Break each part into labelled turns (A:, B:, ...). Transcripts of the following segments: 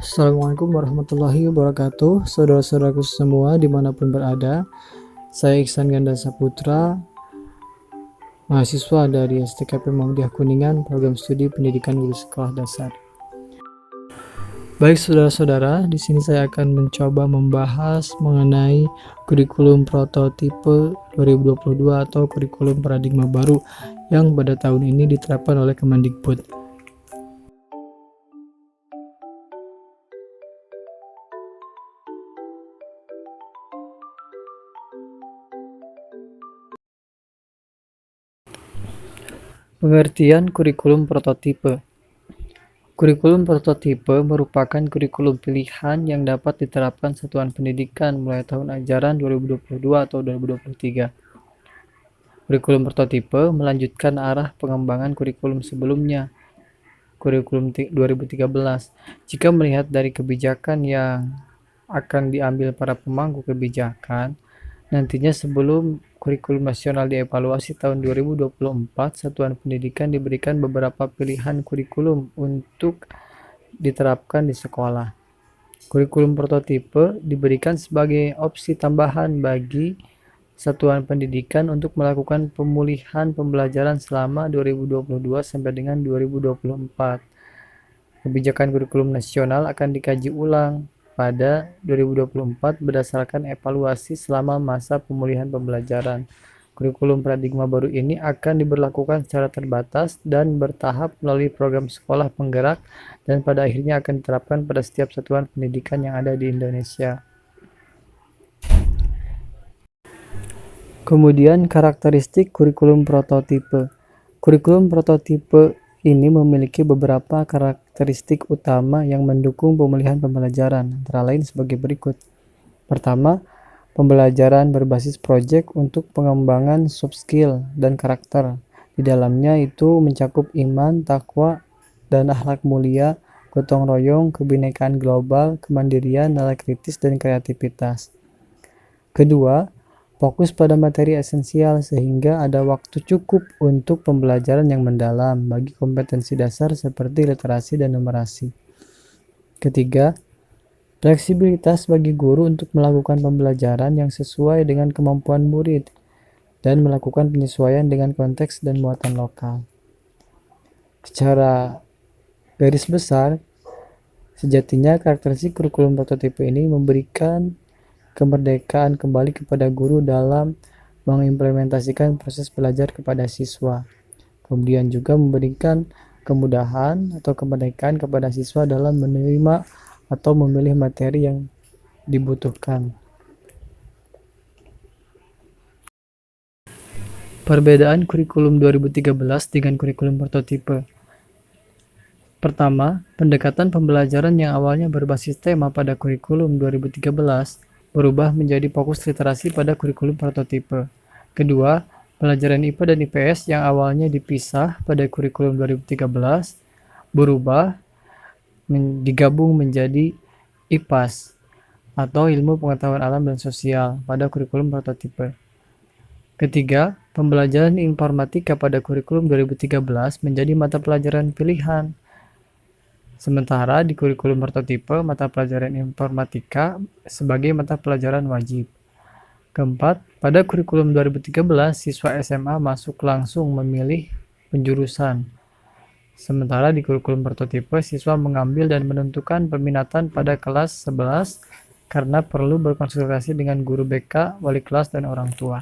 A: Assalamualaikum warahmatullahi wabarakatuh. Saudara-saudaraku semua dimanapun berada, saya Iksan Ganda Saputra, mahasiswa dari STKP Muhammadiyah Kuningan, program studi pendidikan guru sekolah dasar. Baik saudara-saudara, di sini saya akan mencoba membahas mengenai kurikulum prototipe 2022 atau kurikulum paradigma baru yang pada tahun ini diterapkan oleh Kemendikbud. Pengertian kurikulum prototipe. Kurikulum prototipe merupakan kurikulum pilihan yang dapat diterapkan satuan pendidikan mulai tahun ajaran 2022 atau 2023. Kurikulum prototipe melanjutkan arah pengembangan kurikulum sebelumnya, kurikulum 2013. Jika melihat dari kebijakan yang akan diambil para pemangku kebijakan, nantinya sebelum kurikulum nasional dievaluasi tahun 2024, satuan pendidikan diberikan beberapa pilihan kurikulum untuk diterapkan di sekolah. Kurikulum prototipe diberikan sebagai opsi tambahan bagi satuan pendidikan untuk melakukan pemulihan pembelajaran selama 2022 sampai dengan 2024. Kebijakan kurikulum nasional akan dikaji ulang pada 2024 berdasarkan evaluasi selama masa pemulihan pembelajaran. Kurikulum paradigma baru ini akan diberlakukan secara terbatas dan bertahap melalui program sekolah penggerak dan pada akhirnya akan diterapkan pada setiap satuan pendidikan yang ada di Indonesia. Kemudian karakteristik kurikulum prototipe. Kurikulum prototipe ini memiliki beberapa karakteristik utama yang mendukung pemulihan pembelajaran, antara lain sebagai berikut. Pertama, pembelajaran berbasis proyek untuk pengembangan soft skill dan karakter. Di dalamnya itu mencakup iman, takwa, dan akhlak mulia, gotong royong, kebinekaan global, kemandirian, nalar kritis, dan kreativitas. Kedua, fokus pada materi esensial sehingga ada waktu cukup untuk pembelajaran yang mendalam bagi kompetensi dasar seperti literasi dan numerasi. Ketiga, fleksibilitas bagi guru untuk melakukan pembelajaran yang sesuai dengan kemampuan murid dan melakukan penyesuaian dengan konteks dan muatan lokal. Secara garis besar, sejatinya karakteristik kurikulum prototipe ini memberikan kemerdekaan kembali kepada guru dalam mengimplementasikan proses belajar kepada siswa. Kemudian juga memberikan kemudahan atau kemerdekaan kepada siswa dalam menerima atau memilih materi yang dibutuhkan. Perbedaan kurikulum 2013 dengan kurikulum prototipe. Pertama, pendekatan pembelajaran yang awalnya berbasis tema pada kurikulum 2013 berubah menjadi fokus literasi pada kurikulum prototipe. Kedua, pelajaran IPA dan IPS yang awalnya dipisah pada kurikulum 2013 berubah digabung menjadi IPAS atau Ilmu Pengetahuan Alam dan Sosial pada kurikulum prototipe. Ketiga, pembelajaran informatika pada kurikulum 2013 menjadi mata pelajaran pilihan. Sementara di kurikulum prototipe, mata pelajaran informatika sebagai mata pelajaran wajib. Keempat, pada kurikulum 2013, siswa SMA masuk langsung memilih penjurusan. Sementara di kurikulum prototipe, siswa mengambil dan menentukan peminatan pada kelas 11 karena perlu berkonsultasi dengan guru BK, wali kelas, dan orang tua.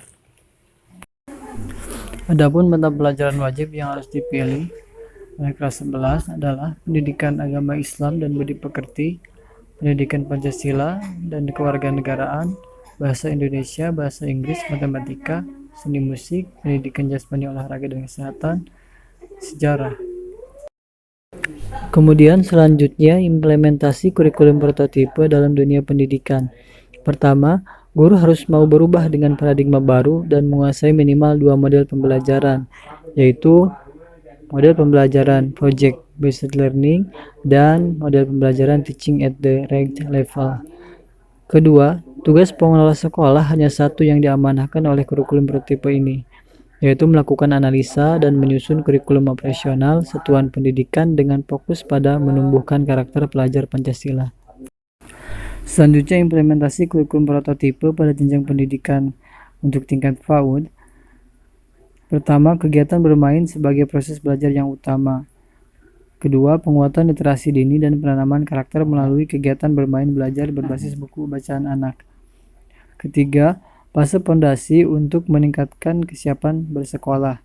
A: Adapun mata pelajaran wajib yang harus dipilih oleh kelas 11 adalah pendidikan agama Islam dan budi pekerti, pendidikan Pancasila dan kewarganegaraan, bahasa Indonesia, bahasa Inggris, matematika, seni musik, pendidikan jasmani, olahraga dan kesehatan, sejarah. Kemudian selanjutnya implementasi kurikulum prototipe dalam dunia pendidikan. Pertama, guru harus mau berubah dengan paradigma baru dan menguasai minimal 2 model pembelajaran, yaitu model pembelajaran project-based learning dan model pembelajaran teaching at the right level. Kedua, tugas pengelola sekolah hanya satu yang diamanahkan oleh kurikulum prototipe ini, yaitu melakukan analisa dan menyusun kurikulum operasional satuan pendidikan dengan fokus pada menumbuhkan karakter pelajar Pancasila. Selanjutnya, implementasi kurikulum prototipe pada jenjang pendidikan untuk tingkat PAUD. Pertama, kegiatan bermain sebagai proses belajar yang utama. Kedua, penguatan literasi dini dan penanaman karakter melalui kegiatan bermain belajar berbasis buku bacaan anak. Ketiga, fase pondasi untuk meningkatkan kesiapan bersekolah.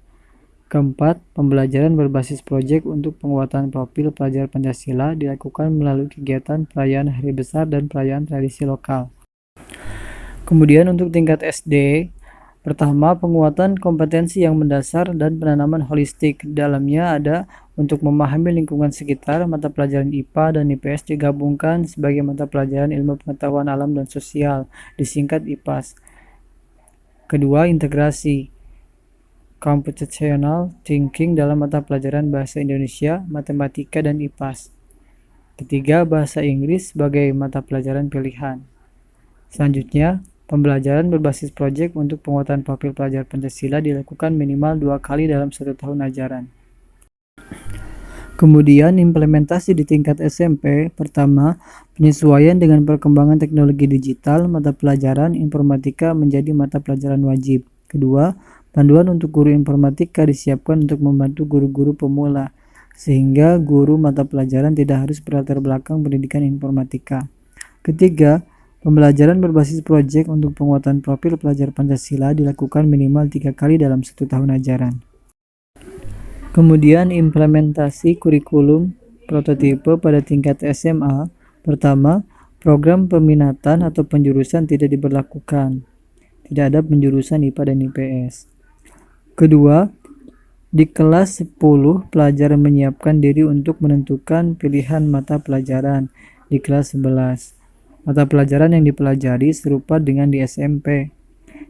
A: Keempat, pembelajaran berbasis proyek untuk penguatan profil pelajar Pancasila dilakukan melalui kegiatan perayaan hari besar dan perayaan tradisi lokal. Kemudian untuk tingkat SD, pertama, penguatan kompetensi yang mendasar dan penanaman holistik. Dalamnya ada untuk memahami lingkungan sekitar, mata pelajaran IPA dan IPS digabungkan sebagai mata pelajaran ilmu pengetahuan alam dan sosial, disingkat IPAS. Kedua, integrasi computational thinking dalam mata pelajaran bahasa Indonesia, matematika, dan IPAS. Ketiga, bahasa Inggris sebagai mata pelajaran pilihan. Selanjutnya, pembelajaran berbasis proyek untuk penguatan profil pelajar Pancasila dilakukan minimal 2 kali dalam 1 tahun ajaran. Kemudian implementasi di tingkat SMP, pertama, penyesuaian dengan perkembangan teknologi digital, mata pelajaran informatika menjadi mata pelajaran wajib. Kedua, panduan untuk guru informatika disiapkan untuk membantu guru-guru pemula, sehingga guru mata pelajaran tidak harus berlatar belakang pendidikan informatika. Ketiga, pembelajaran berbasis proyek untuk penguatan profil pelajar Pancasila dilakukan minimal 3 kali dalam 1 tahun ajaran. Kemudian implementasi kurikulum prototipe pada tingkat SMA. Pertama, program peminatan atau penjurusan tidak diberlakukan. Tidak ada penjurusan IPA dan IPS. Kedua, di kelas 10, pelajar menyiapkan diri untuk menentukan pilihan mata pelajaran. Di kelas 11, mata pelajaran yang dipelajari serupa dengan di SMP.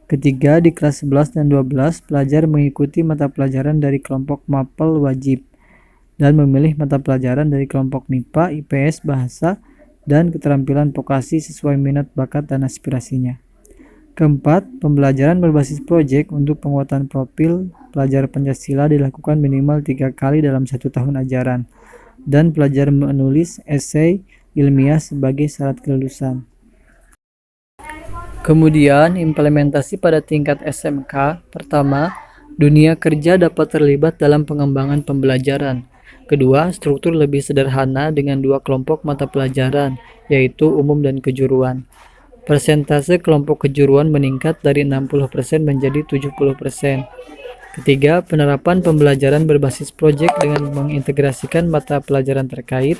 A: Ketiga, di kelas 11 dan 12, pelajar mengikuti mata pelajaran dari kelompok MAPEL wajib dan memilih mata pelajaran dari kelompok MIPA, IPS, bahasa, dan keterampilan vokasi sesuai minat, bakat, dan aspirasinya. Keempat, pembelajaran berbasis proyek untuk penguatan profil pelajar Pancasila dilakukan minimal 3 kali dalam 1 tahun ajaran, dan pelajar menulis esai ilmiah sebagai syarat kelulusan. Kemudian, implementasi pada tingkat SMK. Pertama, dunia kerja dapat terlibat dalam pengembangan pembelajaran. Kedua, struktur lebih sederhana dengan 2 kelompok mata pelajaran, yaitu umum dan kejuruan. Persentase kelompok kejuruan meningkat dari 60% menjadi 70%. Ketiga, penerapan pembelajaran berbasis proyek dengan mengintegrasikan mata pelajaran terkait.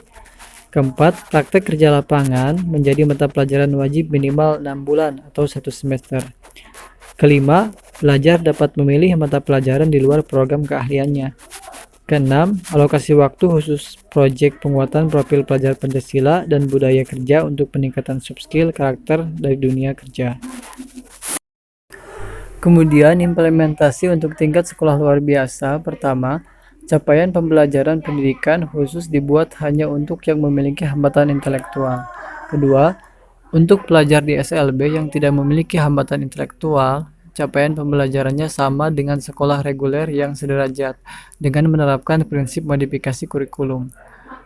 A: Keempat, praktek kerja lapangan menjadi mata pelajaran wajib minimal 6 bulan atau 1 semester. Kelima, pelajar dapat memilih mata pelajaran di luar program keahliannya. Keenam, alokasi waktu khusus proyek penguatan profil pelajar Pancasila dan budaya kerja untuk peningkatan soft skill karakter dari dunia kerja. Kemudian implementasi untuk tingkat sekolah luar biasa. Pertama, capaian pembelajaran pendidikan khusus dibuat hanya untuk yang memiliki hambatan intelektual. Kedua, untuk pelajar di SLB yang tidak memiliki hambatan intelektual, capaian pembelajarannya sama dengan sekolah reguler yang sederajat dengan menerapkan prinsip modifikasi kurikulum.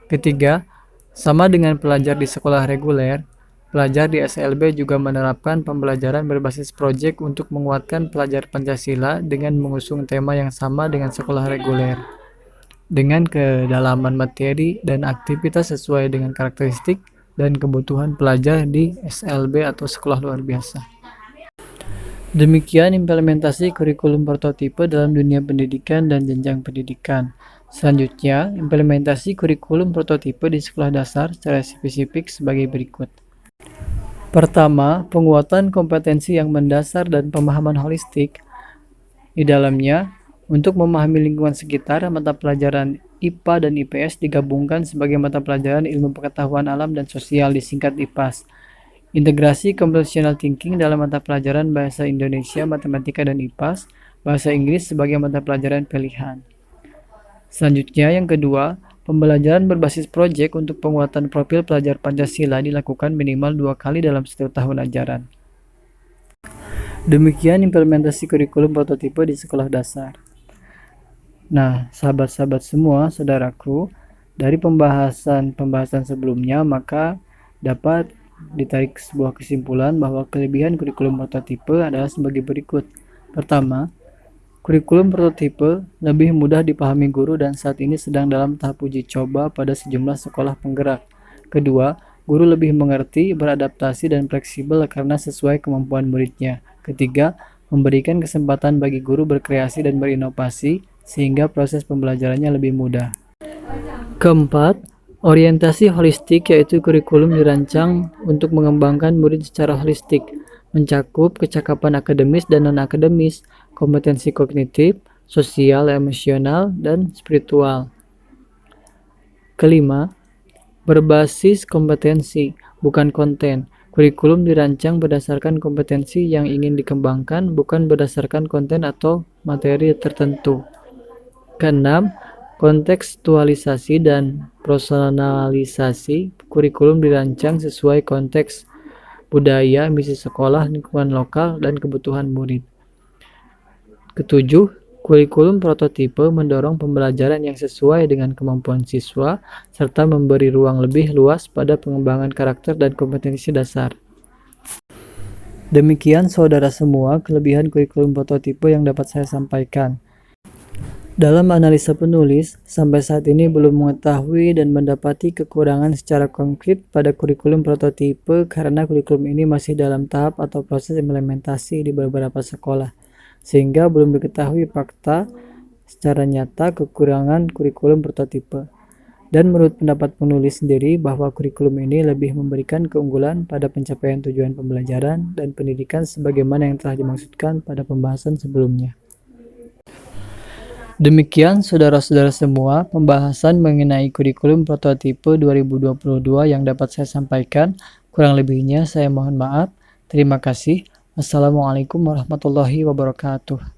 A: Ketiga, sama dengan pelajar di sekolah reguler, pelajar di SLB juga menerapkan pembelajaran berbasis proyek untuk menguatkan pelajar Pancasila dengan mengusung tema yang sama dengan sekolah reguler, dengan kedalaman materi dan aktivitas sesuai dengan karakteristik dan kebutuhan pelajar di SLB atau sekolah luar biasa. Demikian implementasi kurikulum prototipe dalam dunia pendidikan dan jenjang pendidikan. Selanjutnya, implementasi kurikulum prototipe di sekolah dasar secara spesifik sebagai berikut. Pertama, penguatan kompetensi yang mendasar dan pemahaman holistik. Di dalamnya, untuk memahami lingkungan sekitar, mata pelajaran IPA dan IPS digabungkan sebagai mata pelajaran ilmu pengetahuan alam dan sosial, disingkat IPAS. Integrasi computational thinking dalam mata pelajaran bahasa Indonesia, matematika, dan IPAS, bahasa Inggris sebagai mata pelajaran pilihan. Selanjutnya, yang kedua, pembelajaran berbasis proyek untuk penguatan profil pelajar Pancasila dilakukan minimal 2 kali dalam 1 tahun ajaran. Demikian implementasi kurikulum prototipe di sekolah dasar. Nah, sahabat-sahabat semua, saudaraku, dari pembahasan sebelumnya, maka dapat ditarik sebuah kesimpulan bahwa kelebihan kurikulum prototipe adalah sebagai berikut. Pertama, kurikulum prototipe lebih mudah dipahami guru dan saat ini sedang dalam tahap uji coba pada sejumlah sekolah penggerak. Kedua, guru lebih mengerti, beradaptasi, dan fleksibel karena sesuai kemampuan muridnya. Ketiga, memberikan kesempatan bagi guru berkreasi dan berinovasi sehingga proses pembelajarannya lebih mudah. Keempat, orientasi holistik yaitu kurikulum dirancang untuk mengembangkan murid secara holistik, mencakup kecakapan akademis dan non-akademis, kompetensi kognitif, sosial, emosional, dan spiritual. Kelima, berbasis kompetensi, bukan konten. Kurikulum dirancang berdasarkan kompetensi yang ingin dikembangkan, bukan berdasarkan konten atau materi tertentu. Keenam, kontekstualisasi dan personalisasi. Kurikulum dirancang sesuai konteks budaya, misi sekolah, lingkungan lokal, dan kebutuhan murid. Ketujuh, kurikulum prototipe mendorong pembelajaran yang sesuai dengan kemampuan siswa, serta memberi ruang lebih luas pada pengembangan karakter dan kompetensi dasar. Demikian saudara semua kelebihan kurikulum prototipe yang dapat saya sampaikan. Dalam analisa penulis, sampai saat ini belum mengetahui dan mendapati kekurangan secara konkret pada kurikulum prototipe karena kurikulum ini masih dalam tahap atau proses implementasi di beberapa sekolah, sehingga belum diketahui fakta secara nyata kekurangan kurikulum prototipe. Dan menurut pendapat penulis sendiri bahwa kurikulum ini lebih memberikan keunggulan pada pencapaian tujuan pembelajaran dan pendidikan sebagaimana yang telah dimaksudkan pada pembahasan sebelumnya. Demikian saudara-saudara semua pembahasan mengenai kurikulum prototipe 2022 yang dapat saya sampaikan. Kurang lebihnya saya mohon maaf. Terima kasih. Wassalamualaikum warahmatullahi wabarakatuh.